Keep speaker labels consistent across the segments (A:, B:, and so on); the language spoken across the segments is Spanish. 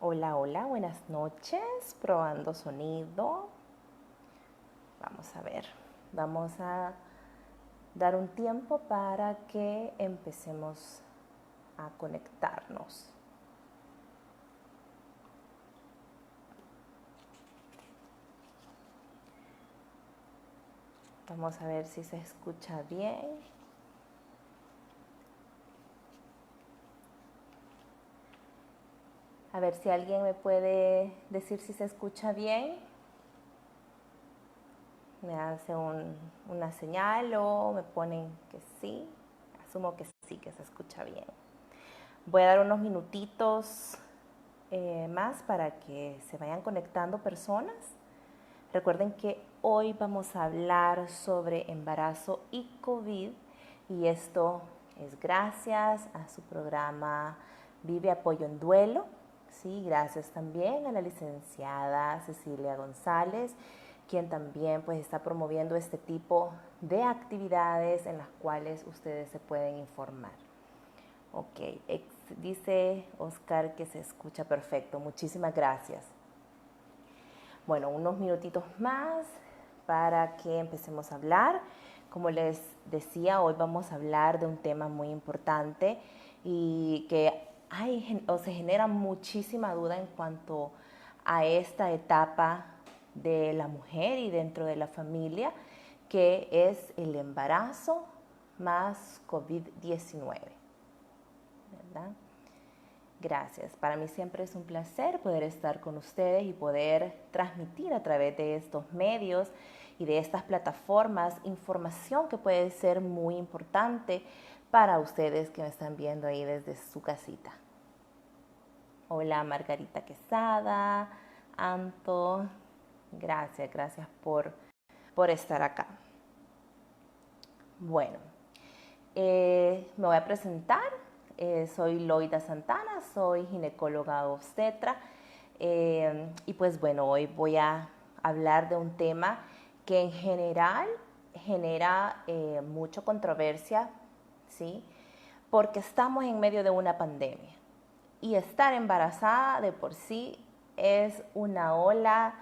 A: Hola, hola, buenas noches. Probando sonido. Vamos a ver. Vamos a dar un tiempo para que empecemos a conectarnos. Vamos a ver si se escucha bien. A ver si alguien me puede decir si se escucha bien. Me hace una señal o me ponen que sí. Asumo que sí, que se escucha bien. Voy a dar unos minutitos más para que se vayan conectando personas. Recuerden que hoy vamos a hablar sobre embarazo y COVID y esto es gracias a su programa Vive Apoyo en Duelo. Sí, gracias también a la licenciada Cecilia González, quien también pues está promoviendo este tipo de actividades en las cuales ustedes se pueden informar. Ok, dice Oscar que se escucha perfecto. Muchísimas gracias. Bueno, unos minutitos más para que empecemos a hablar. Como les decía, hoy vamos a hablar de un tema muy importante y que se genera muchísima duda en cuanto a esta etapa de la mujer y dentro de la familia, que es el embarazo más COVID-19, ¿verdad? Gracias. Para mí siempre es un placer poder estar con ustedes y poder transmitir a través de estos medios y de estas plataformas información que puede ser muy importante para ustedes que me están viendo ahí desde su casita. Hola Margarita Quesada, Anto, gracias por estar acá. Bueno, me voy a presentar. Soy Loida Santana, soy ginecóloga obstetra y pues bueno, hoy voy a hablar de un tema que en general genera mucha controversia, ¿sí? Porque estamos en medio de una pandemia y estar embarazada de por sí es una ola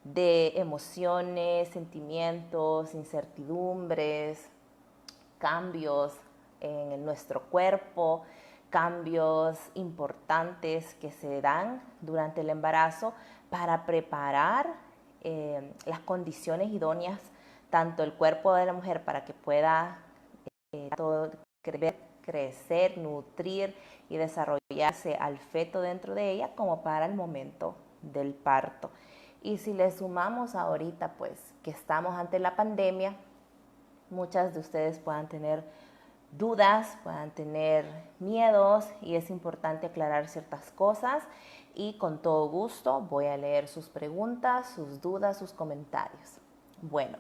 A: de emociones, sentimientos, incertidumbres, cambios en nuestro cuerpo, cambios importantes que se dan durante el embarazo para preparar las condiciones idóneas, tanto el cuerpo de la mujer para que pueda todo crecer, nutrir y desarrollarse al feto dentro de ella, como para el momento del parto. Y si le sumamos ahorita pues que estamos ante la pandemia, muchas de ustedes puedan tener dudas, puedan tener miedos y es importante aclarar ciertas cosas y con todo gusto voy a leer sus preguntas, sus dudas, sus comentarios. Bueno,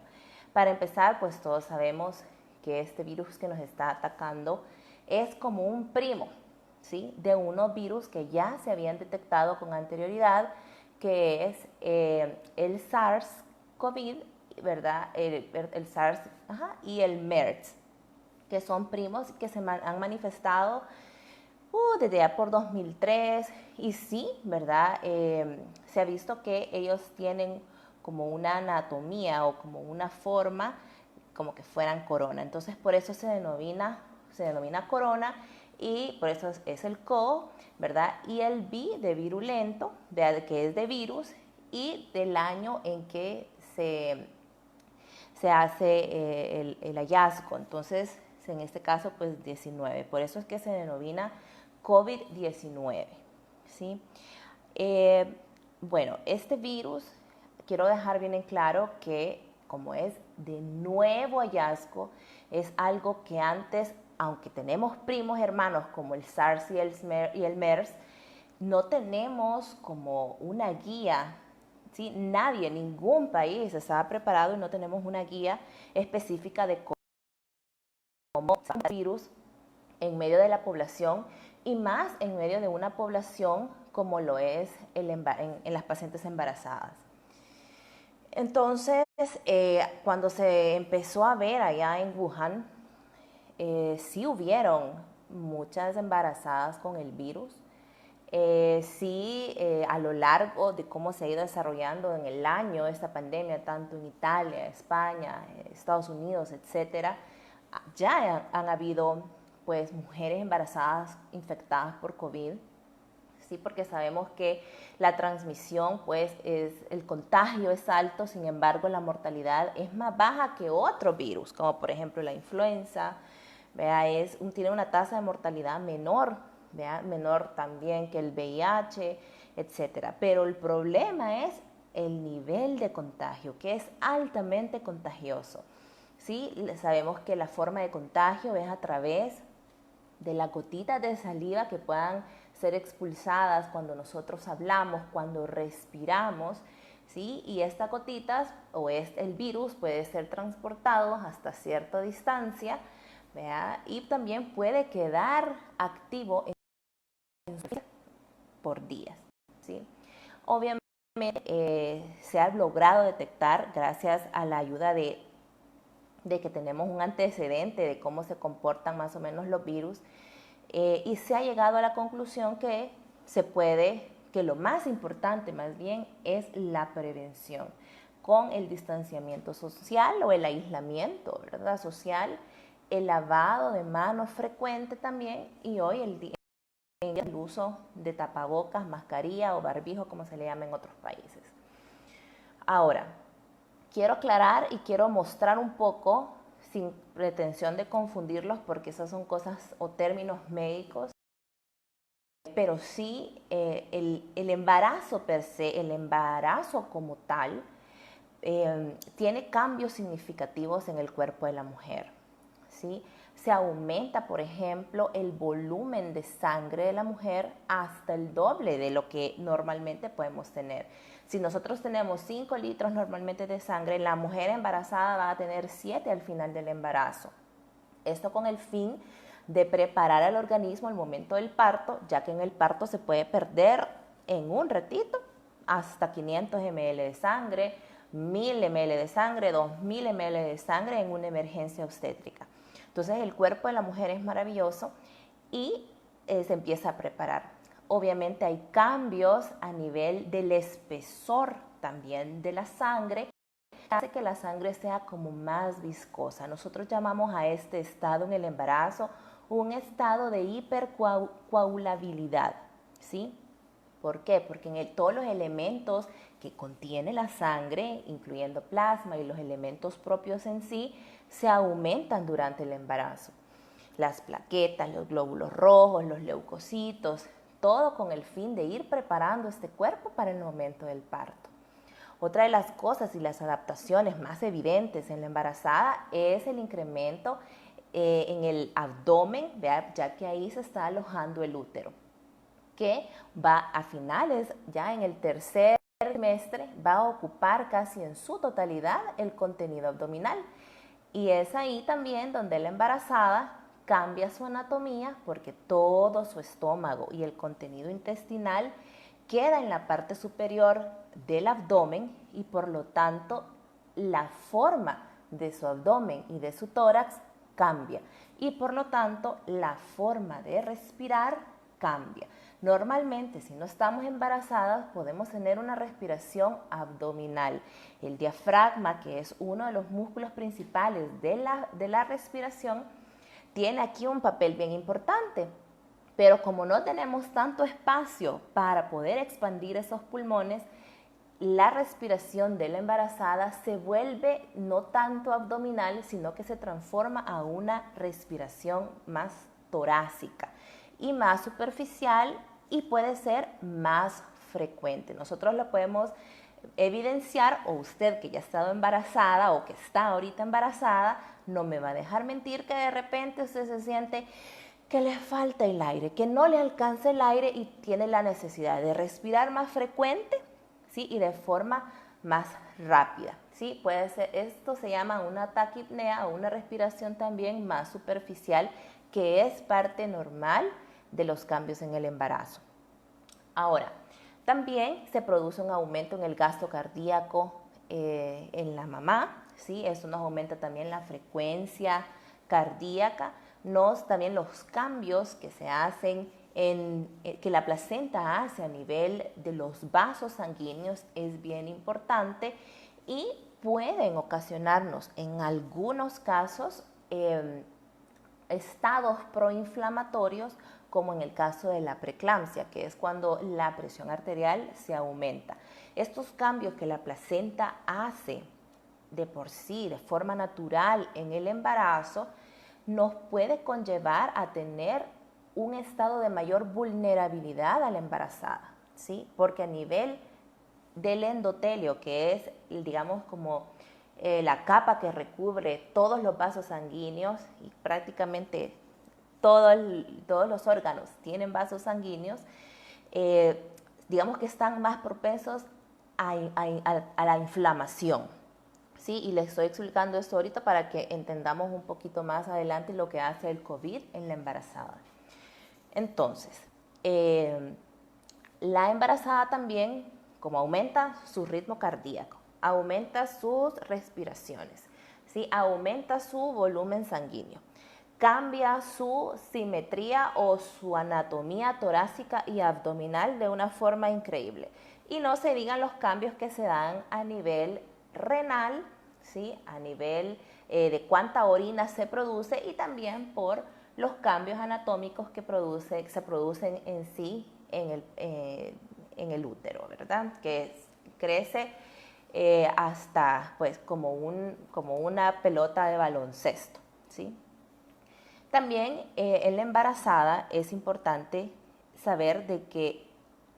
A: para empezar, pues todos sabemos que este virus que nos está atacando es como un primo, ¿sí? De unos virus que ya se habían detectado con anterioridad, que es el SARS-CoV, ¿verdad? El SARS y el MERS, que son primos que se han manifestado desde ya por 2003 y sí, ¿verdad? Se ha visto que ellos tienen como una anatomía o como una forma como que fueran corona. Entonces por eso se denomina corona y por eso es el CO, ¿verdad? Y el V de virulento, que es de virus y del año en que se hace el hallazgo. Entonces, en este caso, pues 19. Por eso es que se denomina COVID-19. ¿Sí? Bueno, este virus, quiero dejar bien en claro que como es de nuevo hallazgo, es algo que antes, aunque tenemos primos hermanos como el SARS y el MERS, no tenemos como una guía. ¿Sí? Nadie, ningún país estaba preparado y no tenemos una guía específica de cómo el virus en medio de la población y más en medio de una población como lo es en las pacientes embarazadas. Entonces, cuando se empezó a ver allá en Wuhan, sí hubieron muchas embarazadas con el virus, A lo largo de cómo se ha ido desarrollando en el año esta pandemia, tanto en Italia, España, Estados Unidos, etcétera, ya han habido pues mujeres embarazadas infectadas por COVID, sí, porque sabemos que la transmisión, pues, el contagio es alto, sin embargo, la mortalidad es más baja que otros virus, como por ejemplo la influenza, ¿vea? Tiene una tasa de mortalidad menor, ¿vea? Menor también que el VIH, etcétera. Pero el problema es el nivel de contagio, que es altamente contagioso. ¿Sí? Sabemos que la forma de contagio es a través de las gotitas de saliva que puedan ser expulsadas cuando nosotros hablamos, cuando respiramos, ¿sí? Y estas gotitas el virus puede ser transportado hasta cierta distancia, ¿vea? Y también puede quedar activo por días, ¿sí? Obviamente se ha logrado detectar gracias a la ayuda de que tenemos un antecedente de cómo se comportan más o menos los virus, y se ha llegado a la conclusión que que lo más importante más bien es la prevención con el distanciamiento social o el aislamiento, ¿verdad? Social, el lavado de manos frecuente también, y hoy el uso de tapabocas, mascarilla o barbijo, como se le llama en otros países. Ahora, quiero aclarar y quiero mostrar un poco, sin pretensión de confundirlos, porque esas son cosas o términos médicos, pero sí el embarazo per se, el embarazo como tal, tiene cambios significativos en el cuerpo de la mujer, ¿sí? Se aumenta, por ejemplo, el volumen de sangre de la mujer hasta el doble de lo que normalmente podemos tener. Si nosotros tenemos 5 litros normalmente de sangre, la mujer embarazada va a tener 7 al final del embarazo. Esto con el fin de preparar al organismo al momento del parto, ya que en el parto se puede perder en un ratito hasta 500 ml de sangre, 1000 ml de sangre, 2000 ml de sangre en una emergencia obstétrica. Entonces el cuerpo de la mujer es maravilloso y se empieza a preparar. Obviamente hay cambios a nivel del espesor también de la sangre, hace que la sangre sea como más viscosa. Nosotros llamamos a este estado en el embarazo un estado de hipercoagulabilidad, ¿sí? ¿Por qué? Porque todos los elementos que contiene la sangre, incluyendo plasma y los elementos propios en sí, se aumentan durante el embarazo. Las plaquetas, los glóbulos rojos, los leucocitos, todo con el fin de ir preparando este cuerpo para el momento del parto. Otra de las cosas y las adaptaciones más evidentes en la embarazada es el incremento en el abdomen, ya que ahí se está alojando el útero, que va a finales, ya en el tercer trimestre, va a ocupar casi en su totalidad el contenido abdominal. Y es ahí también donde la embarazada cambia su anatomía, porque todo su estómago y el contenido intestinal queda en la parte superior del abdomen, y por lo tanto la forma de su abdomen y de su tórax cambia, y por lo tanto la forma de respirar cambia. Normalmente, si no estamos embarazadas, podemos tener una respiración abdominal. El diafragma, que es uno de los músculos principales de la respiración, tiene aquí un papel bien importante. Pero como no tenemos tanto espacio para poder expandir esos pulmones, la respiración de la embarazada se vuelve no tanto abdominal, sino que se transforma a una respiración más torácica y más superficial, y puede ser más frecuente. Nosotros lo podemos evidenciar, o usted que ya ha estado embarazada o que está ahorita embarazada, no me va a dejar mentir que de repente usted se siente que le falta el aire, que no le alcanza el aire y tiene la necesidad de respirar más frecuente, ¿sí? Y de forma más rápida, ¿sí? Puede ser, esto se llama una taquipnea o una respiración también más superficial, que es parte normal de los cambios en el embarazo. Ahora, también se produce un aumento en el gasto cardíaco en la mamá, ¿sí? Eso nos aumenta también la frecuencia cardíaca, también los cambios que se hacen que la placenta hace a nivel de los vasos sanguíneos es bien importante y pueden ocasionarnos en algunos casos estados proinflamatorios, como en el caso de la preeclampsia, que es cuando la presión arterial se aumenta. Estos cambios que la placenta hace de por sí, de forma natural en el embarazo, nos puede conllevar a tener un estado de mayor vulnerabilidad a la embarazada, ¿sí? Porque a nivel del endotelio, que es, digamos, como la capa que recubre todos los vasos sanguíneos y prácticamente todos los órganos tienen vasos sanguíneos, digamos que están más propensos a la inflamación. ¿Sí? Y les estoy explicando esto ahorita para que entendamos un poquito más adelante lo que hace el COVID en la embarazada. Entonces, la embarazada también, como aumenta su ritmo cardíaco, aumenta sus respiraciones, ¿sí? Aumenta su volumen sanguíneo, cambia su simetría o su anatomía torácica y abdominal de una forma increíble. Y no se digan los cambios que se dan a nivel renal, ¿sí? A nivel de cuánta orina se produce y también por los cambios anatómicos que se producen en sí en el útero, ¿verdad? Que crece hasta pues como una pelota de baloncesto, ¿sí? También en la embarazada es importante saber de que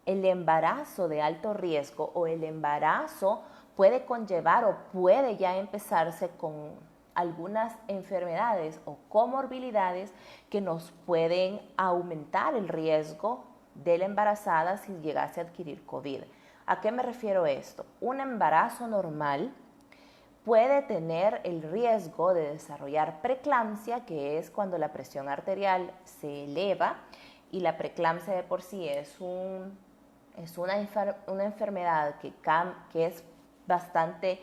A: el embarazo de alto riesgo o el embarazo puede conllevar o puede ya empezarse con algunas enfermedades o comorbilidades que nos pueden aumentar el riesgo de la embarazada si llegase a adquirir COVID. ¿A qué me refiero esto? Un embarazo normal puede tener el riesgo de desarrollar preeclampsia, que es cuando la presión arterial se eleva, y la preeclampsia de por sí es una enfermedad que es bastante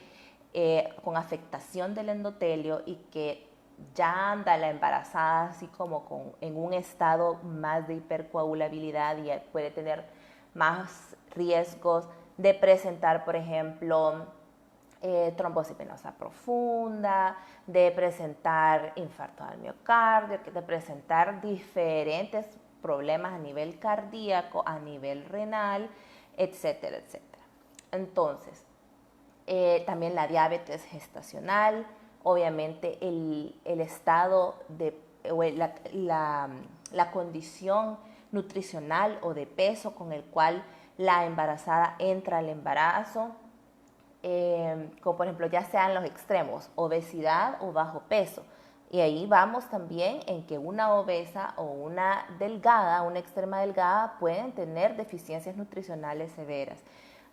A: con afectación del endotelio y que ya anda la embarazada así como en un estado más de hipercoagulabilidad y puede tener más riesgos de presentar, por ejemplo, trombosis venosa profunda, de presentar infarto al miocardio, de presentar diferentes problemas a nivel cardíaco, a nivel renal, etcétera, etcétera. Entonces, también la diabetes gestacional, obviamente el estado o la condición nutricional o de peso con el cual la embarazada entra al embarazo, como por ejemplo ya sean los extremos, obesidad o bajo peso. Y ahí vamos también en que una obesa o una delgada, una extrema delgada, pueden tener deficiencias nutricionales severas.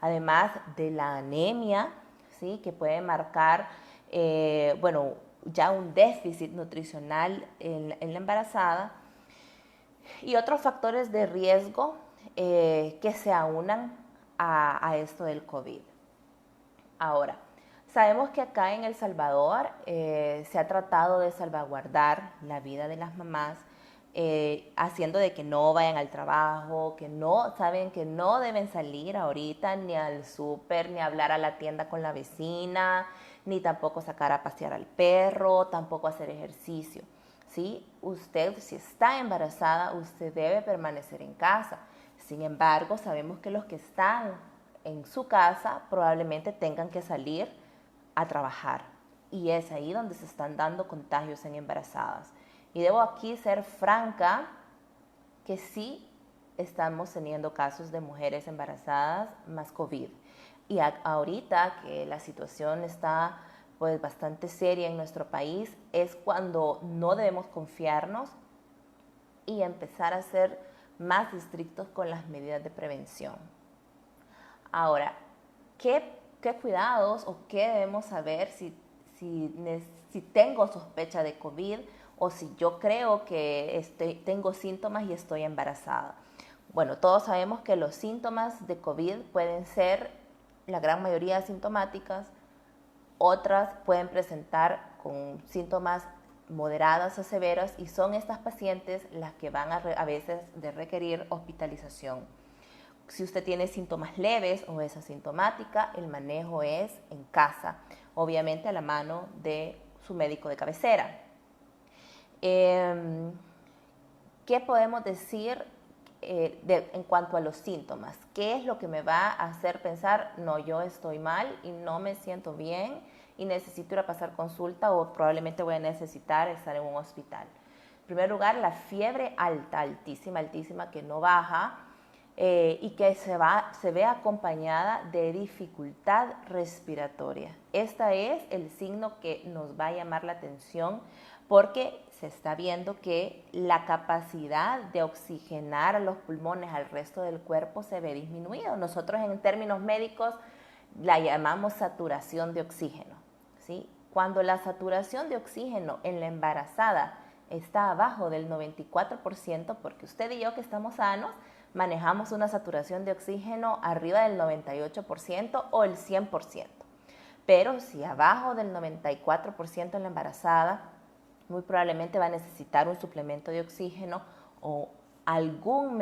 A: Además de la anemia, ¿sí? Que puede marcar, ya un déficit nutricional en la embarazada. Y otros factores de riesgo que se aunan a esto del COVID. Ahora, sabemos que acá en El Salvador se ha tratado de salvaguardar la vida de las mamás, haciendo de que no vayan al trabajo, saben que no deben salir ahorita ni al súper, ni hablar a la tienda con la vecina, ni tampoco sacar a pasear al perro, tampoco hacer ejercicio. ¿Sí? Usted, si está embarazada, usted debe permanecer en casa. Sin embargo, sabemos que los que están en su casa probablemente tengan que salir a trabajar. Y es ahí donde se están dando contagios en embarazadas. Y debo aquí ser franca que sí estamos teniendo casos de mujeres embarazadas más COVID. Y ahorita que la situación está pues bastante seria en nuestro país, es cuando no debemos confiarnos y empezar a ser más estrictos con las medidas de prevención. Ahora, ¿qué cuidados o qué debemos saber si tengo sospecha de COVID o si yo creo que tengo síntomas y estoy embarazada? Bueno, todos sabemos que los síntomas de COVID pueden ser, la gran mayoría asintomáticas, otras pueden presentar con síntomas moderadas o severas, y son estas pacientes las que van a veces de requerir hospitalización. Si usted tiene síntomas leves o es asintomática, el manejo es en casa, obviamente a la mano de su médico de cabecera. ¿Qué podemos decir en cuanto a los síntomas? ¿Qué es lo que me va a hacer pensar, no, yo estoy mal y no me siento bien y necesito ir a pasar consulta o probablemente voy a necesitar estar en un hospital? En primer lugar, la fiebre alta, altísima, altísima, que no baja y que se ve acompañada de dificultad respiratoria. Este es el signo que nos va a llamar la atención, porque se está viendo que la capacidad de oxigenar a los pulmones al resto del cuerpo se ve disminuido. Nosotros en términos médicos la llamamos saturación de oxígeno, ¿sí? Cuando la saturación de oxígeno en la embarazada está abajo del 94%, porque usted y yo que estamos sanos manejamos una saturación de oxígeno arriba del 98% o el 100%. Pero si abajo del 94% en la embarazada, muy probablemente va a necesitar un suplemento de oxígeno o algún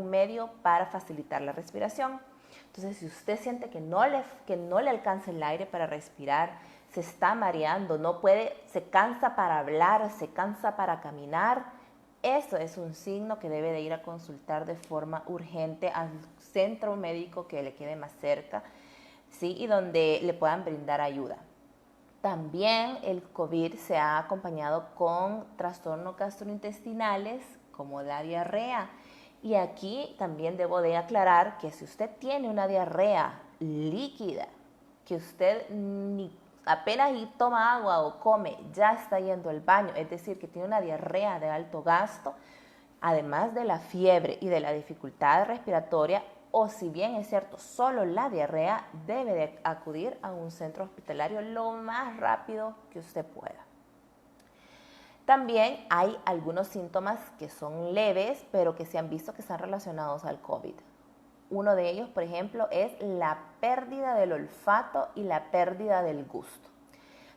A: medio para facilitar la respiración. Entonces, si usted siente que no le alcanza el aire para respirar, se está mareando, no puede, se cansa para hablar, se cansa para caminar, eso es un signo que debe de ir a consultar de forma urgente al centro médico que le quede más cerca, ¿sí? Y donde le puedan brindar ayuda. También el COVID se ha acompañado con trastornos gastrointestinales como la diarrea. Y aquí también debo de aclarar que si usted tiene una diarrea líquida, que usted apenas toma agua o come, ya está yendo al baño, es decir, que tiene una diarrea de alto gasto, además de la fiebre y de la dificultad respiratoria, o si bien es cierto, solo la diarrea, debe de acudir a un centro hospitalario lo más rápido que usted pueda. También hay algunos síntomas que son leves, pero que se han visto que están relacionados al COVID. Uno de ellos, por ejemplo, es la pérdida del olfato y la pérdida del gusto.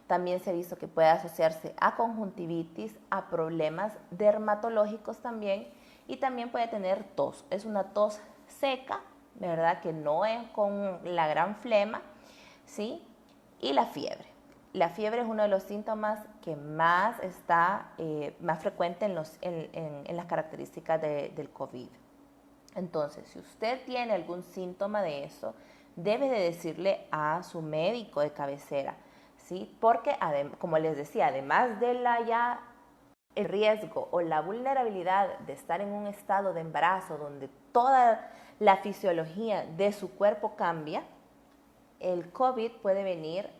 A: También se ha visto que puede asociarse a conjuntivitis, a problemas dermatológicos también, y también puede tener tos. Es una tos seca, ¿verdad? Que no es con la gran flema, ¿sí? Y la fiebre. La fiebre es uno de los síntomas que más está más frecuente en las características del COVID. Entonces, si usted tiene algún síntoma de eso, debe de decirle a su médico de cabecera, ¿sí? Porque, como les decía, además de el riesgo o la vulnerabilidad de estar en un estado de embarazo donde toda la fisiología de su cuerpo cambia, el COVID puede venir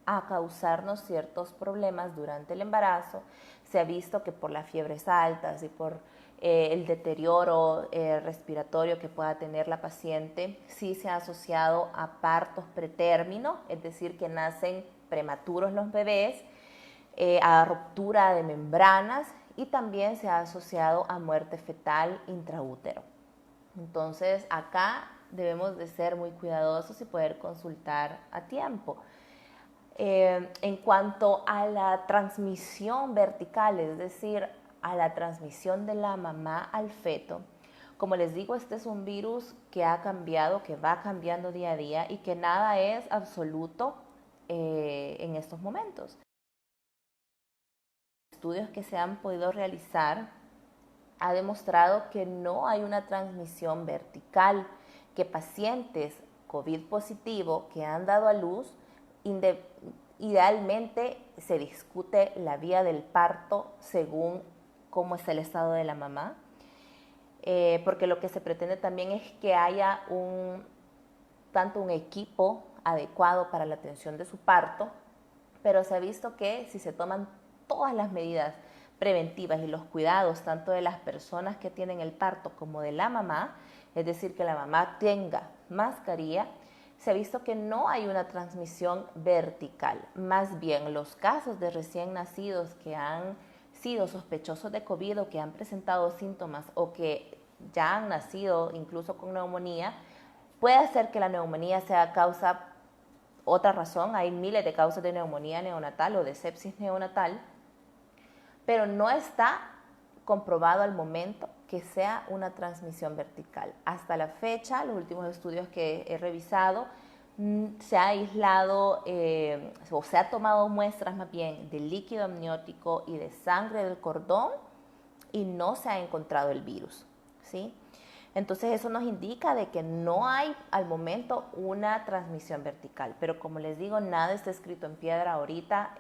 A: a causarnos ciertos problemas durante el embarazo. Se ha visto que por las fiebres altas y por el deterioro respiratorio que pueda tener la paciente, sí se ha asociado a partos pretérmino, es decir, que nacen prematuros los bebés, a ruptura de membranas, y también se ha asociado a muerte fetal intraútero. Entonces, acá debemos de ser muy cuidadosos y poder consultar a tiempo. En cuanto a la transmisión vertical, es decir, a la transmisión de la mamá al feto, como les digo, este es un virus que ha cambiado, que va cambiando día a día y que nada es absoluto en estos momentos. Estudios que se han podido realizar ha demostrado que no hay una transmisión vertical, que pacientes COVID positivo que han dado a luz, idealmente se discute la vía del parto según cómo es el estado de la mamá, porque lo que se pretende también es que haya tanto un equipo adecuado para la atención de su parto, pero se ha visto que si se toman todas las medidas preventivas y los cuidados tanto de las personas que tienen el parto como de la mamá, es decir, que la mamá tenga mascarilla, se ha visto que no hay una transmisión vertical. Más bien, los casos de recién nacidos que han sido sospechosos de COVID o que han presentado síntomas o que ya han nacido incluso con neumonía, puede ser que la neumonía sea causa otra razón. Hay miles de causas de neumonía neonatal o de sepsis neonatal, pero no está comprobado al momento que sea una transmisión vertical. Hasta la fecha, los últimos estudios que he revisado, se ha aislado o se ha tomado muestras más bien de líquido amniótico y de sangre del cordón y no se ha encontrado el virus, ¿sí? Entonces eso nos indica de que no hay al momento una transmisión vertical, pero como les digo, nada está escrito en piedra ahorita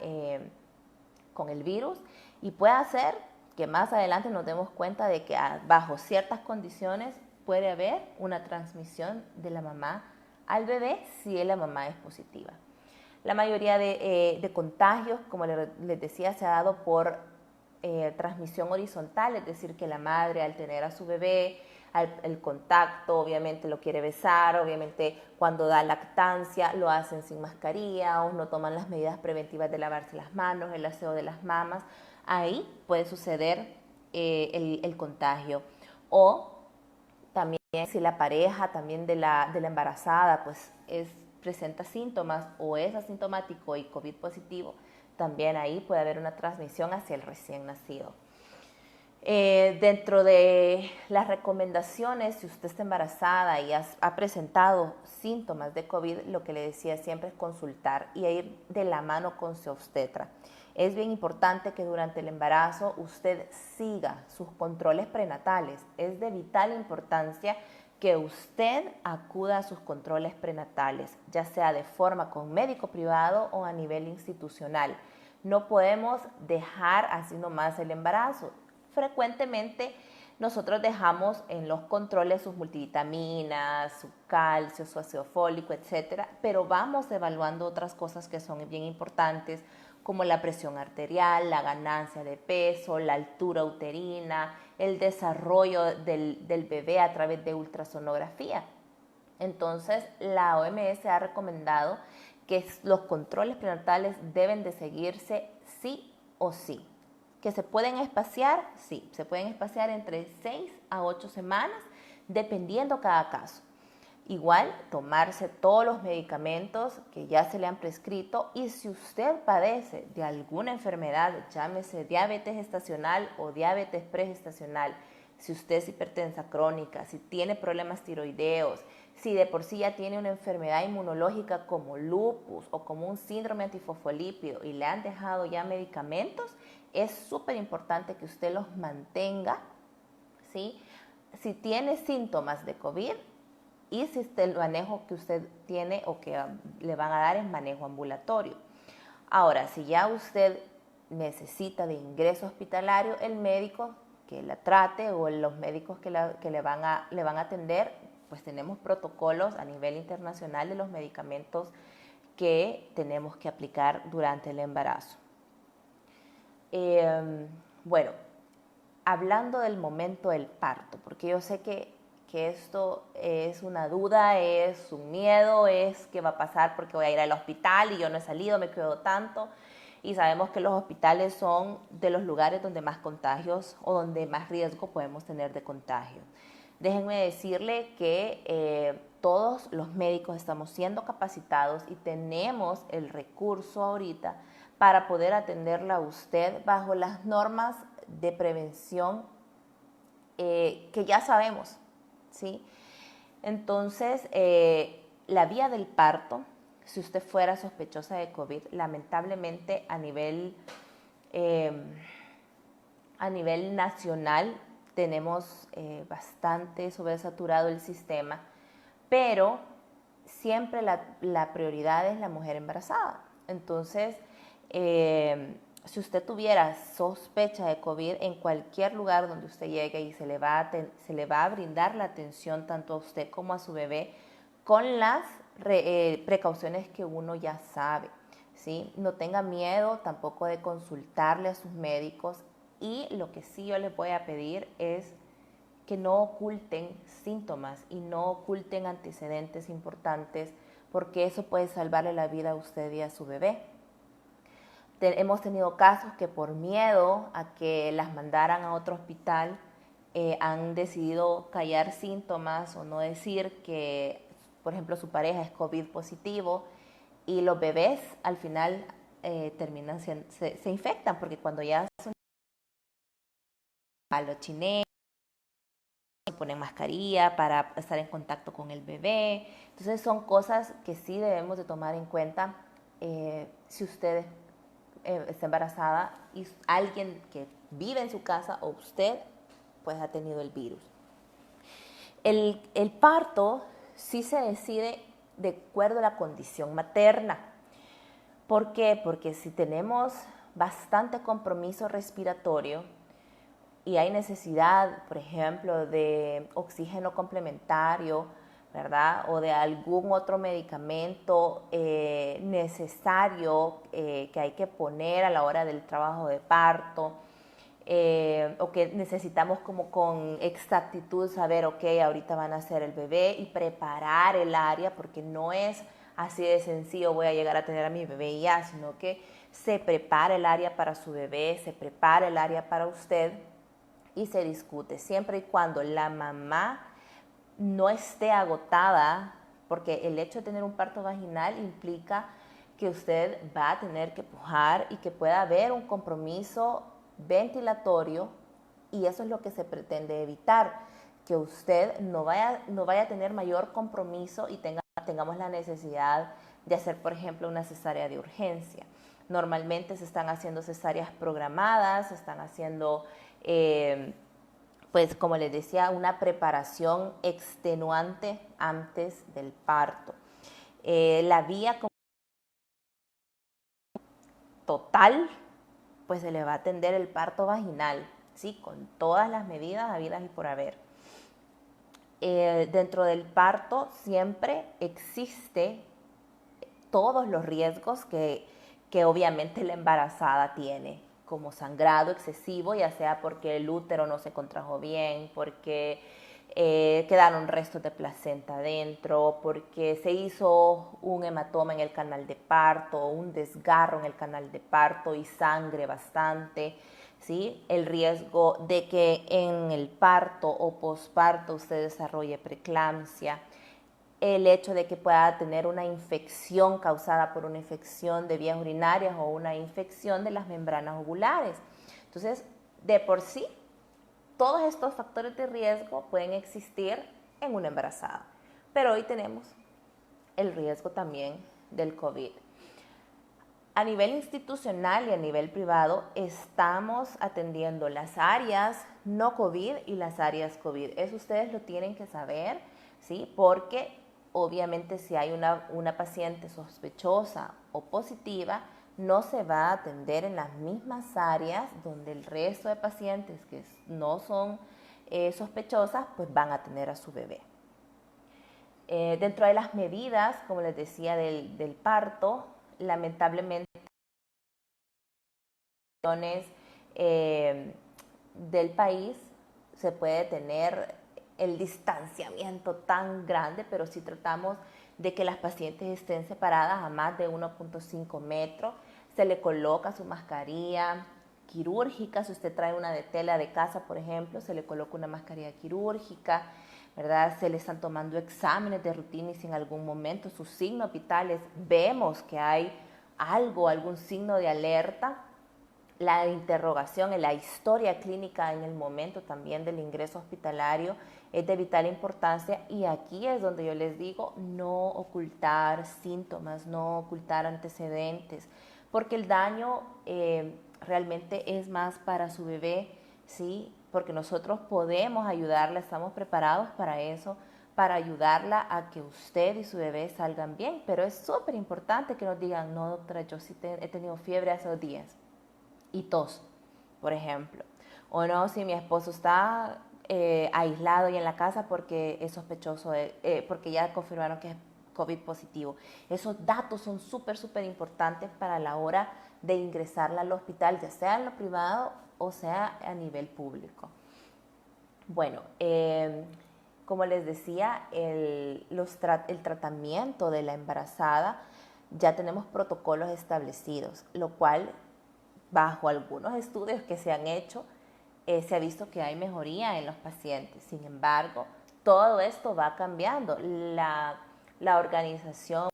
A: con el virus y puede ser que más adelante nos demos cuenta de que bajo ciertas condiciones puede haber una transmisión de la mamá al bebé si la mamá es positiva. La mayoría de contagios, como les decía, se ha dado por transmisión horizontal, es decir, que la madre al tener a su bebé, el contacto, obviamente lo quiere besar, obviamente cuando da lactancia lo hacen sin mascarilla o no toman las medidas preventivas de lavarse las manos, el aseo de las mamas, ahí puede suceder el contagio. O también si la pareja también de la embarazada pues presenta síntomas o es asintomático y COVID positivo, también ahí puede haber una transmisión hacia el recién nacido. Dentro de las recomendaciones, si usted está embarazada y ha presentado síntomas de COVID, lo que le decía siempre es consultar y ir de la mano con su obstetra. Es bien importante que durante el embarazo usted siga sus controles prenatales. Es de vital importancia que usted acuda a sus controles prenatales, ya sea de forma con médico privado o a nivel institucional. No podemos dejar así nomás el embarazo. Frecuentemente nosotros dejamos en los controles sus multivitaminas, su calcio, su ácido fólico, etcétera, pero vamos evaluando otras cosas que son bien importantes, como la presión arterial, la ganancia de peso, la altura uterina, el desarrollo del bebé a través de ultrasonografía. Entonces, la OMS ha recomendado que los controles prenatales deben de seguirse sí o sí. ¿Que se pueden espaciar? Sí, se pueden espaciar entre 6 a 8 semanas, dependiendo cada caso. Igual, tomarse todos los medicamentos que ya se le han prescrito y si usted padece de alguna enfermedad, llámese diabetes gestacional o diabetes pregestacional, si usted es hipertensa crónica, si tiene problemas tiroideos, si de por sí ya tiene una enfermedad inmunológica como lupus o como un síndrome antifosfolípido y le han dejado ya medicamentos, es súper importante que usted los mantenga, ¿sí? Si tiene síntomas de COVID y si el manejo que usted tiene o que le van a dar es manejo ambulatorio. Ahora, si ya usted necesita de ingreso hospitalario, el médico que la trate o los médicos que le van a atender, pues tenemos protocolos a nivel internacional de los medicamentos que tenemos que aplicar durante el embarazo. Bueno, hablando del momento del parto, porque yo sé que esto es una duda, es un miedo, es qué va a pasar porque voy a ir al hospital y yo no he salido, me cuido tanto. Y sabemos que los hospitales son de los lugares donde más contagios o donde más riesgo podemos tener de contagio. Déjenme decirle que todos los médicos estamos siendo capacitados y tenemos el recurso ahorita para poder atenderla a usted bajo las normas de prevención que ya sabemos, ¿sí? Entonces, la vía del parto, si usted fuera sospechosa de COVID, lamentablemente a nivel nacional tenemos bastante sobresaturado el sistema, pero siempre la prioridad es la mujer embarazada. Entonces, si usted tuviera sospecha de COVID en cualquier lugar donde usted llegue y se le va a brindar la atención tanto a usted como a su bebé con las precauciones que uno ya sabe, ¿sí? No tenga miedo tampoco de consultarle a sus médicos y lo que sí yo les voy a pedir es que no oculten síntomas y no oculten antecedentes importantes porque eso puede salvarle la vida a usted y a su bebé. Hemos tenido casos que por miedo a que las mandaran a otro hospital han decidido callar síntomas o no decir que, por ejemplo, su pareja es COVID positivo y los bebés al final se infectan porque cuando ya son a los chineros, ponen mascarilla para estar en contacto con el bebé. Entonces son cosas que sí debemos de tomar en cuenta si usted está embarazada y alguien que vive en su casa o usted pues ha tenido el virus. El parto sí se decide de acuerdo a la condición materna. ¿Por qué? Porque si tenemos bastante compromiso respiratorio y hay necesidad, por ejemplo, de oxígeno complementario, ¿verdad? O de algún otro medicamento necesario que hay que poner a la hora del trabajo de parto, o que necesitamos como con exactitud saber, ok, ahorita van a hacer el bebé y preparar el área, porque no es así de sencillo, voy a llegar a tener a mi bebé y ya, sino que se prepara el área para su bebé, se prepara el área para usted y se discute, siempre y cuando la mamá no esté agotada, porque el hecho de tener un parto vaginal implica que usted va a tener que pujar y que pueda haber un compromiso ventilatorio, y eso es lo que se pretende evitar, que usted no vaya a tener mayor compromiso y tengamos la necesidad de hacer, por ejemplo, una cesárea de urgencia. Normalmente se están haciendo cesáreas programadas, se están haciendo pues como les decía, una preparación extenuante antes del parto. La vía total, pues se le va a atender el parto vaginal, ¿sí? Con todas las medidas habidas y por haber. Dentro del parto siempre existe todos los riesgos que obviamente la embarazada tiene, como sangrado excesivo, ya sea porque el útero no se contrajo bien, porque quedaron restos de placenta adentro, porque se hizo un hematoma en el canal de parto, un desgarro en el canal de parto y sangre bastante, ¿sí? El riesgo de que en el parto o posparto usted desarrolle preeclampsia, el hecho de que pueda tener una infección causada por una infección de vías urinarias o una infección de las membranas ovulares. Entonces, de por sí, todos estos factores de riesgo pueden existir en una embarazada. Pero hoy tenemos el riesgo también del COVID. A nivel institucional y a nivel privado estamos atendiendo las áreas no COVID y las áreas COVID. Eso ustedes lo tienen que saber, ¿sí? Porque obviamente si hay una paciente sospechosa o positiva, no se va a atender en las mismas áreas donde el resto de pacientes que no son sospechosas, pues van a tener a su bebé. Dentro de las medidas, como les decía, del parto, lamentablemente, del país se puede tener el distanciamiento tan grande, pero si tratamos de que las pacientes estén separadas a más de 1.5 metros, se le coloca su mascarilla quirúrgica. Si usted trae una de tela de casa, por ejemplo, se le coloca una mascarilla quirúrgica, ¿verdad? Se le están tomando exámenes de rutina y si en algún momento sus signos vitales vemos que hay algún signo de alerta, la interrogación en la historia clínica en el momento también del ingreso hospitalario es de vital importancia, y aquí es donde yo les digo no ocultar síntomas, no ocultar antecedentes, porque el daño realmente es más para su bebé, ¿sí? Porque nosotros podemos ayudarla, estamos preparados para eso, para ayudarla a que usted y su bebé salgan bien, pero es súper importante que nos digan, no doctora, yo sí he tenido fiebre hace 2 días y tos, por ejemplo. O no, si mi esposo está aislado y en la casa porque es sospechoso, porque ya confirmaron que es COVID positivo. Esos datos son súper, súper importantes para la hora de ingresarla al hospital, ya sea en lo privado o sea a nivel público. Bueno, como les decía, el tratamiento de la embarazada, ya tenemos protocolos establecidos, lo cual bajo algunos estudios que se han hecho, se ha visto que hay mejoría en los pacientes. Sin embargo, todo esto va cambiando. La organización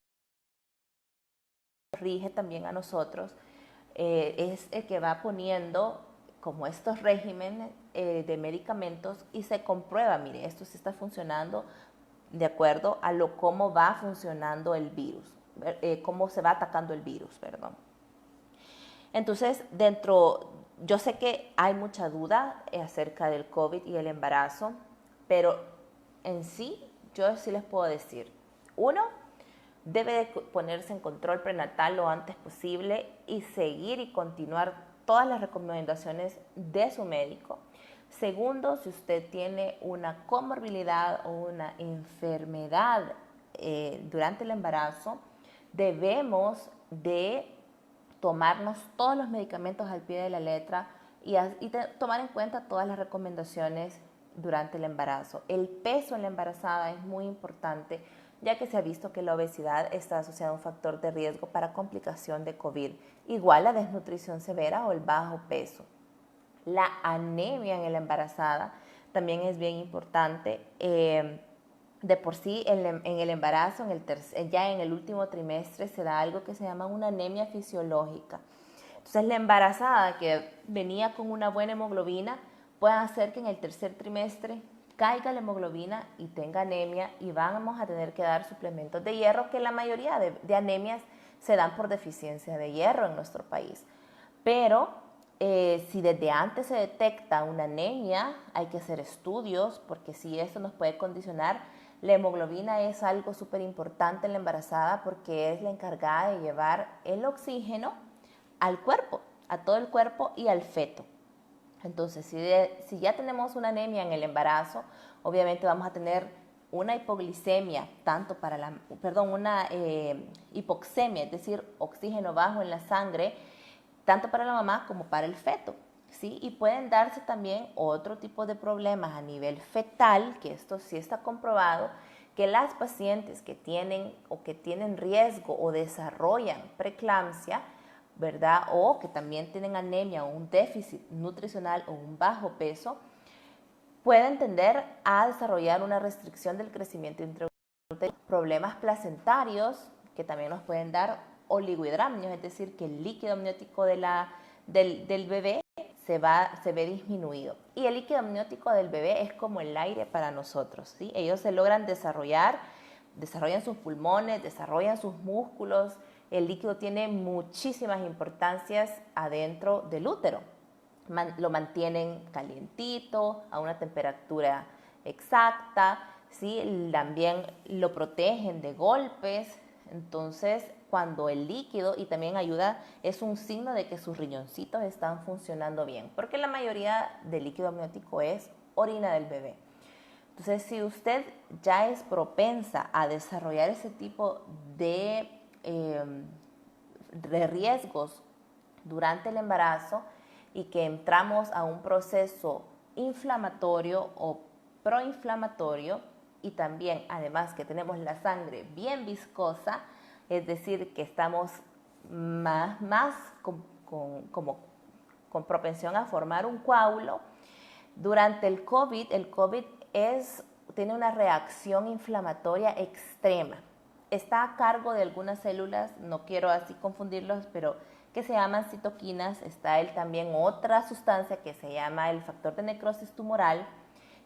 A: rige también a nosotros, es el que va poniendo como estos regímenes de medicamentos y se comprueba, mire, esto sí está funcionando de acuerdo a cómo va funcionando el virus, cómo se va atacando el virus, perdón. Entonces, yo sé que hay mucha duda acerca del COVID y el embarazo, pero en sí, yo sí les puedo decir, uno, debe de ponerse en control prenatal lo antes posible y seguir y continuar todas las recomendaciones de su médico. Segundo, si usted tiene una comorbilidad o una enfermedad durante el embarazo, debemos de tomarnos todos los medicamentos al pie de la letra y tomar en cuenta todas las recomendaciones durante el embarazo. El peso en la embarazada es muy importante, ya que se ha visto que la obesidad está asociada a un factor de riesgo para complicación de COVID, igual la desnutrición severa o el bajo peso. La anemia en la embarazada también es bien importante. De por sí, en el embarazo, ya en el último trimestre, se da algo que se llama una anemia fisiológica. Entonces, la embarazada que venía con una buena hemoglobina puede hacer que en el tercer trimestre caiga la hemoglobina y tenga anemia y vamos a tener que dar suplementos de hierro, que la mayoría de anemias se dan por deficiencia de hierro en nuestro país. Pero si desde antes se detecta una anemia, hay que hacer estudios, porque si esto nos puede condicionar. La hemoglobina es algo súper importante en la embarazada porque es la encargada de llevar el oxígeno al cuerpo, a todo el cuerpo y al feto. Entonces, si ya tenemos una anemia en el embarazo, obviamente vamos a tener una hipoglicemia, una hipoxemia, es decir, oxígeno bajo en la sangre, tanto para la mamá como para el feto. ¿Sí? Y pueden darse también otro tipo de problemas a nivel fetal, que esto sí está comprobado, que las pacientes que tienen riesgo o desarrollan preeclampsia, ¿verdad? O que también tienen anemia o un déficit nutricional o un bajo peso, pueden tender a desarrollar una restricción del crecimiento intraútero, problemas placentarios que también nos pueden dar oligohidramnios, es decir, que el líquido amniótico del bebé se ve disminuido. Y el líquido amniótico del bebé es como el aire para nosotros, ¿sí? Ellos se logran desarrollan sus pulmones, desarrollan sus músculos. El líquido tiene muchísimas importancias adentro del útero. Lo mantienen calientito, a una temperatura exacta, ¿sí? También lo protegen de golpes. Entonces, cuando el líquido, y también ayuda, es un signo de que sus riñoncitos están funcionando bien, porque la mayoría del líquido amniótico es orina del bebé. Entonces, si usted ya es propensa a desarrollar ese tipo de riesgos durante el embarazo y que entramos a un proceso inflamatorio o proinflamatorio, y también además que tenemos la sangre bien viscosa, es decir, que estamos más con propensión a formar un coágulo. Durante el COVID tiene una reacción inflamatoria extrema. Está a cargo de algunas células, no quiero así confundirlos, pero que se llaman citoquinas. Está también otra sustancia que se llama el factor de necrosis tumoral,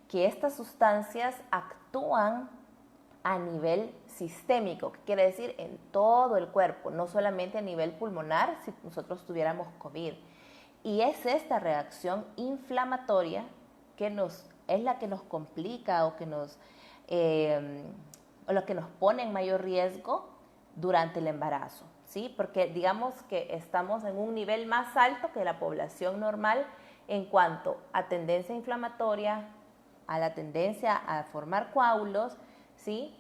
A: que estas sustancias actúan a nivel sistémico, que quiere decir en todo el cuerpo, no solamente a nivel pulmonar si nosotros tuviéramos COVID. Y es esta reacción inflamatoria que es la que nos complica o lo que nos pone en mayor riesgo durante el embarazo, ¿sí? Porque digamos que estamos en un nivel más alto que la población normal en cuanto a tendencia inflamatoria, a la tendencia a formar coágulos, ¿sí?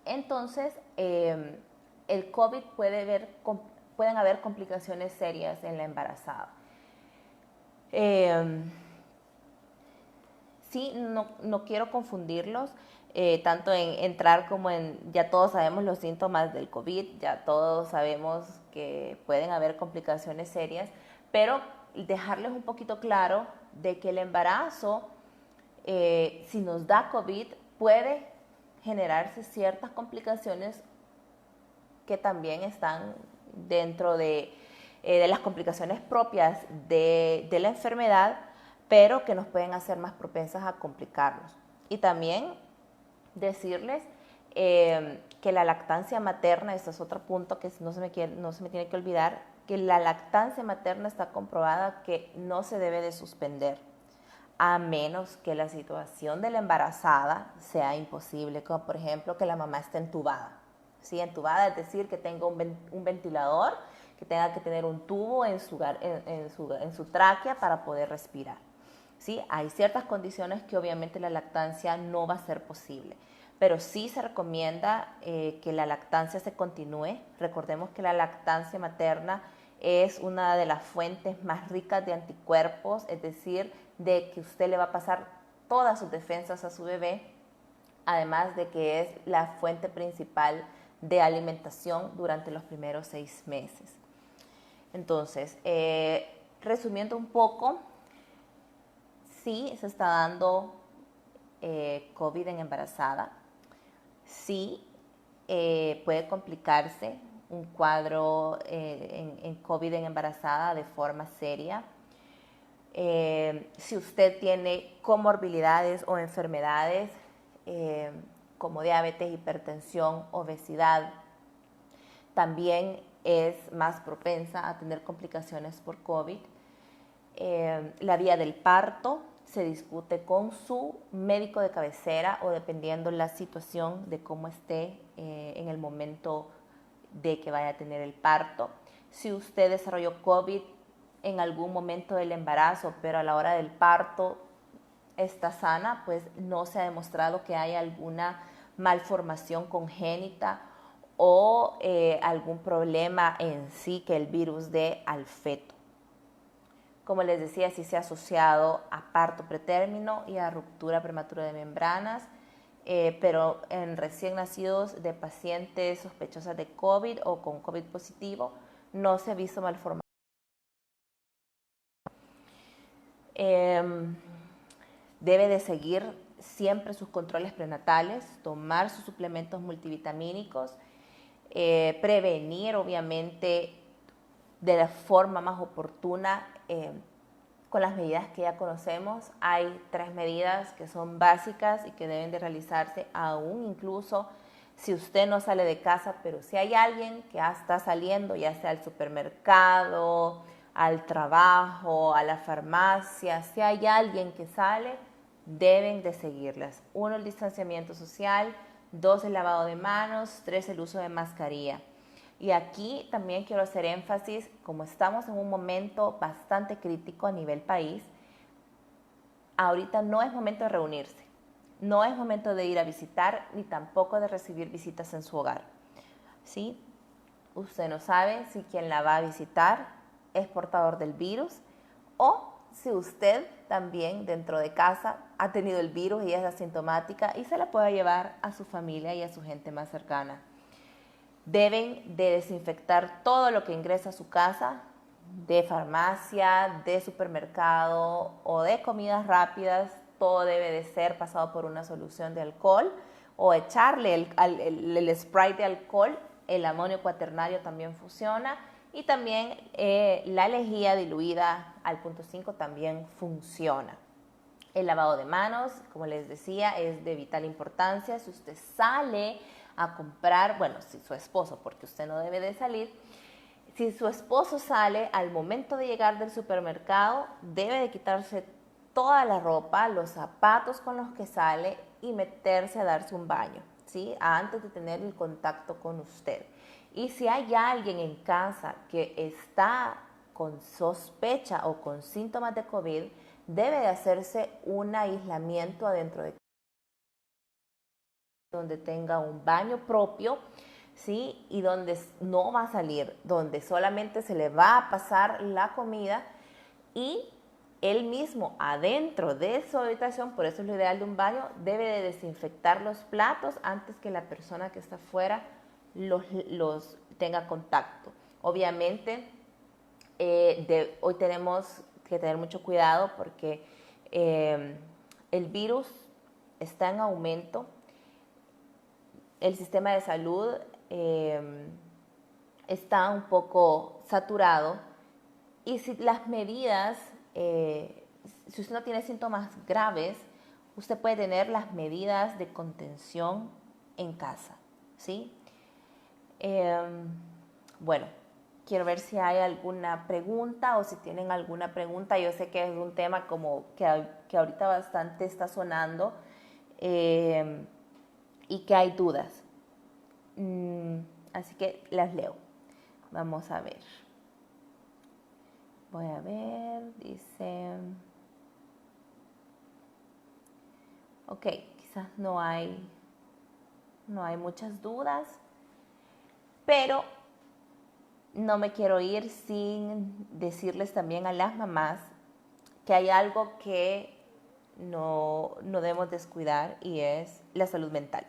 A: Entonces, el COVID pueden haber complicaciones serias en la embarazada. Sí, no quiero confundirlos, tanto en entrar como ya todos sabemos los síntomas del COVID, ya todos sabemos que pueden haber complicaciones serias, pero dejarles un poquito claro de que el embarazo, si nos da COVID, puede generarse ciertas complicaciones que también están dentro de de las complicaciones propias de la enfermedad, pero que nos pueden hacer más propensas a complicarnos. Y también decirles que la lactancia materna, este es otro punto que no se me tiene que olvidar, que la lactancia materna está comprobada que no se debe de suspender, a menos que la situación de la embarazada sea imposible, como por ejemplo que la mamá esté entubada. ¿Sí? Entubada es decir, que tenga un ventilador, que tenga que tener un tubo en su tráquea para poder respirar. ¿Sí? Hay ciertas condiciones que obviamente la lactancia no va a ser posible, pero sí se recomienda que la lactancia se continúe. Recordemos que la lactancia materna es una de las fuentes más ricas de anticuerpos, es decir, de que usted le va a pasar todas sus defensas a su bebé, además de que es la fuente principal de alimentación durante los primeros 6 meses. Entonces, resumiendo un poco, sí se está dando COVID en embarazada, sí puede complicarse un cuadro en COVID en embarazada de forma seria. Si usted tiene comorbilidades o enfermedades como diabetes, hipertensión, obesidad, también es más propensa a tener complicaciones por COVID. La vía del parto se discute con su médico de cabecera o dependiendo la situación de cómo esté en el momento de que vaya a tener el parto. Si usted desarrolló COVID en algún momento del embarazo, pero a la hora del parto está sana, pues no se ha demostrado que haya alguna malformación congénita o algún problema en sí que el virus dé al feto. Como les decía, sí se ha asociado a parto pretérmino y a ruptura prematura de membranas, pero en recién nacidos de pacientes sospechosas de COVID o con COVID positivo no se ha visto malformación. Debe de seguir siempre sus controles prenatales, tomar sus suplementos multivitamínicos, prevenir obviamente de la forma más oportuna con las medidas que ya conocemos. Hay 3 medidas que son básicas y que deben de realizarse aún incluso si usted no sale de casa, pero si hay alguien que está saliendo, ya sea al supermercado, al trabajo, a la farmacia, si hay alguien que sale, deben de seguirlas. 1, el distanciamiento social, 2, el lavado de manos, 3, el uso de mascarilla. Y aquí también quiero hacer énfasis, como estamos en un momento bastante crítico a nivel país, ahorita no es momento de reunirse, no es momento de ir a visitar ni tampoco de recibir visitas en su hogar. ¿Sí? Usted no sabe si quien la va a visitar es portador del virus o si usted también dentro de casa ha tenido el virus y es asintomática y se la puede llevar a su familia y a su gente más cercana. Deben de desinfectar todo lo que ingresa a su casa, de farmacia, de supermercado o de comidas rápidas. Todo debe de ser pasado por una solución de alcohol o echarle el spray de alcohol. El amonio cuaternario también funciona y también la lejía diluida al 0.5 también funciona. El lavado de manos, como les decía, es de vital importancia. Si usted sale a comprar, bueno, si su esposo, porque usted no debe de salir, si su esposo sale al momento de llegar del supermercado, debe de quitarse toda la ropa, los zapatos con los que sale y meterse a darse un baño, ¿sí? Antes de tener el contacto con usted. Y si hay alguien en casa que está con sospecha o con síntomas de COVID, debe de hacerse un aislamiento adentro de donde tenga un baño propio, ¿sí? Y donde no va a salir, donde solamente se le va a pasar la comida y él mismo adentro de su habitación, por eso es lo ideal de un baño, debe de desinfectar los platos antes que la persona que está afuera los tenga contacto. Obviamente, hoy tenemos que tener mucho cuidado porque el virus está en aumento. El sistema de salud está un poco saturado Y si las medidas, si usted no tiene síntomas graves, usted puede tener las medidas de contención en casa, ¿sí? Bueno, quiero ver si hay alguna pregunta o si tienen alguna pregunta. Yo sé que es un tema como que ahorita bastante está sonando y que hay dudas. Así que las leo. Vamos a ver. Voy a ver, dice... Ok, quizás no hay muchas dudas, pero no me quiero ir sin decirles también a las mamás que hay algo que no debemos descuidar y es la salud mental.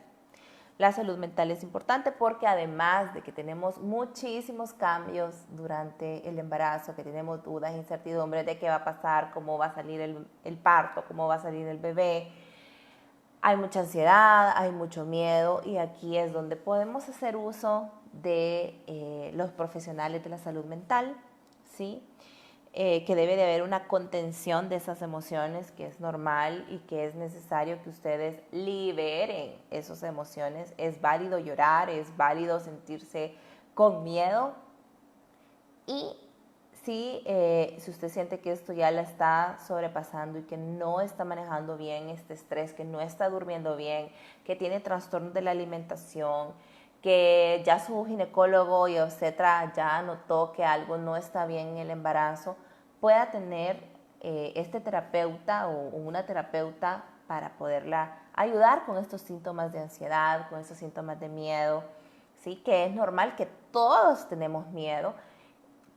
A: La salud mental es importante porque además de que tenemos muchísimos cambios durante el embarazo, que tenemos dudas, incertidumbres de qué va a pasar, cómo va a salir el parto, cómo va a salir el bebé, hay mucha ansiedad, hay mucho miedo y aquí es donde podemos hacer uso de los profesionales de la salud mental, ¿sí? Que debe de haber una contención de esas emociones, que es normal y que es necesario que ustedes liberen esas emociones. Es válido llorar, es válido sentirse con miedo y si usted siente que esto ya la está sobrepasando y que no está manejando bien este estrés, que no está durmiendo bien, que tiene trastornos de la alimentación, que ya su ginecólogo y obstetra ya notó que algo no está bien en el embarazo, pueda tener este terapeuta o una terapeuta para poderla ayudar con estos síntomas de ansiedad, con estos síntomas de miedo, ¿sí? Que es normal que todos tenemos miedo,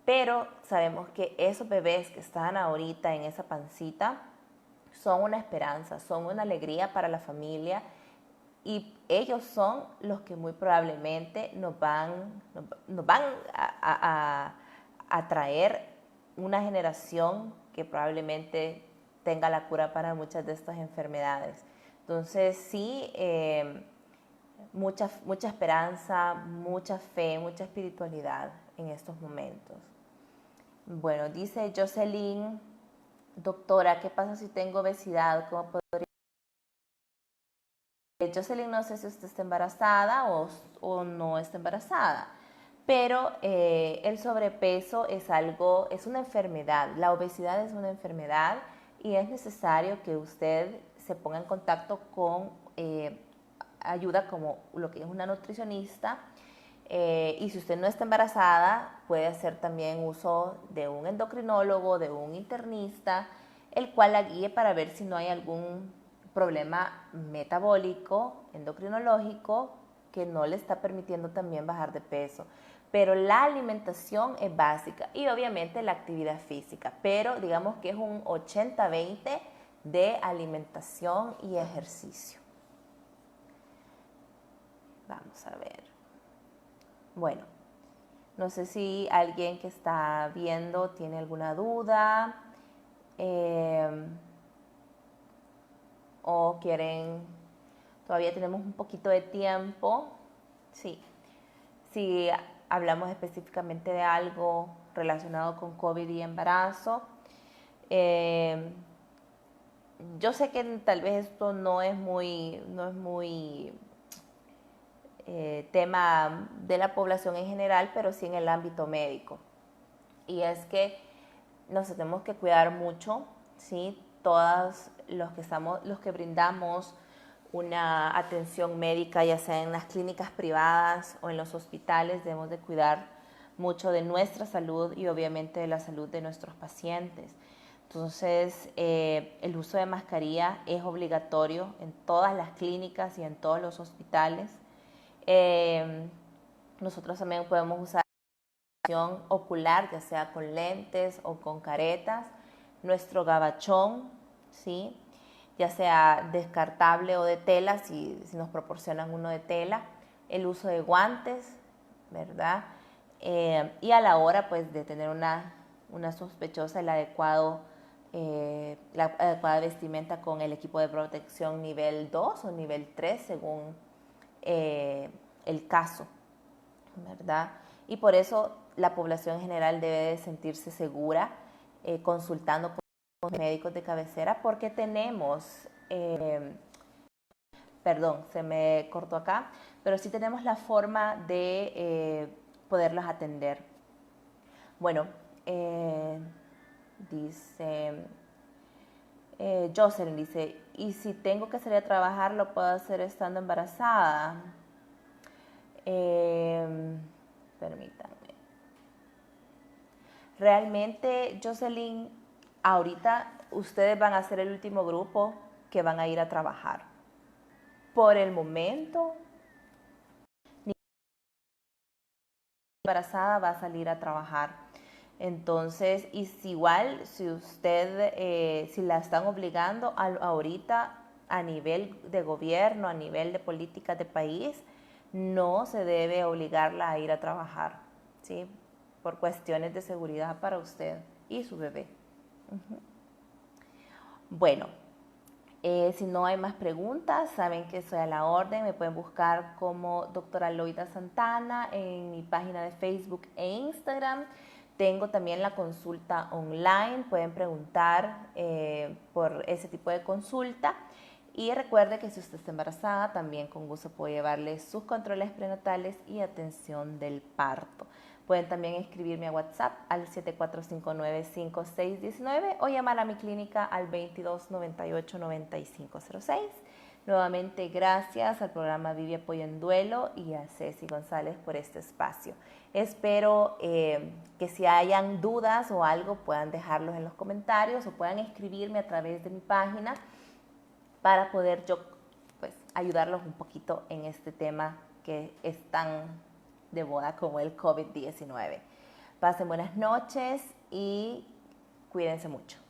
A: pero sabemos que esos bebés que están ahorita en esa pancita son una esperanza, son una alegría para la familia y ellos son los que muy probablemente nos van a traer una generación que probablemente tenga la cura para muchas de estas enfermedades. Entonces sí, mucha esperanza, mucha fe, mucha espiritualidad en estos momentos. Bueno, dice Jocelyn, doctora, ¿qué pasa si tengo obesidad? ¿Cómo podría? Jocelyn, no sé si usted está embarazada o no está embarazada, pero el sobrepeso es una enfermedad. La obesidad es una enfermedad y es necesario que usted se ponga en contacto con ayuda como lo que es una nutricionista. Y si usted no está embarazada, puede hacer también uso de un endocrinólogo, de un internista, el cual la guíe para ver si no hay algún problema metabólico, endocrinológico, que no le está permitiendo también bajar de peso. Pero la alimentación es básica y obviamente la actividad física, pero digamos que es un 80-20 de alimentación y ejercicio. Vamos a ver. Bueno, no sé si alguien que está viendo tiene alguna duda o todavía tenemos un poquito de tiempo. Sí, si hablamos específicamente de algo relacionado con COVID y embarazo. Yo sé que tal vez esto no es muy tema de la población en general, pero sí en el ámbito médico. Y es que nos tenemos que cuidar mucho, ¿sí? Todos los que brindamos una atención médica, ya sea en las clínicas privadas o en los hospitales, debemos de cuidar mucho de nuestra salud y obviamente de la salud de nuestros pacientes. Entonces, el uso de mascarilla es obligatorio en todas las clínicas y en todos los hospitales. Nosotros también podemos usar ocular, ya sea con lentes o con caretas, nuestro gabachón, ¿sí? Ya sea descartable o de tela, si nos proporcionan uno de tela, el uso de guantes, ¿verdad? Y a la hora pues de tener una sospechosa, la adecuada vestimenta con el equipo de protección nivel 2 o nivel 3 según el caso, ¿verdad? Y por eso la población en general debe de sentirse segura consultando con médicos de cabecera porque tenemos, perdón, se me cortó acá, pero sí tenemos la forma de poderlos atender. Bueno, dice Jocelyn, dice, ¿y si tengo que salir a trabajar, lo puedo hacer estando embarazada? Permítanme. Realmente, Jocelyn, ahorita ustedes van a ser el último grupo que van a ir a trabajar. Por el momento, ni embarazada va a salir a trabajar. Entonces, y si igual, si usted, si la están obligando ahorita a nivel de gobierno, a nivel de políticas de país, no se debe obligarla a ir a trabajar, ¿sí? Por cuestiones de seguridad para usted y su bebé. Bueno, si no hay más preguntas, saben que soy a la orden. Me pueden buscar como doctora Loida Santana en mi página de Facebook e Instagram. Tengo también la consulta online. Pueden preguntar por ese tipo de consulta. Y recuerde que si usted está embarazada, también con gusto puedo llevarle sus controles prenatales y atención del parto. Pueden también escribirme a WhatsApp al 74595619 o llamar a mi clínica al 2298-9506. Nuevamente, gracias al programa Vivi Apoyo en Duelo y a Ceci González por este espacio. Espero que si hayan dudas o algo puedan dejarlos en los comentarios o puedan escribirme a través de mi página para poder yo pues ayudarlos un poquito en este tema que es tan de moda como el COVID-19. Pasen buenas noches y cuídense mucho.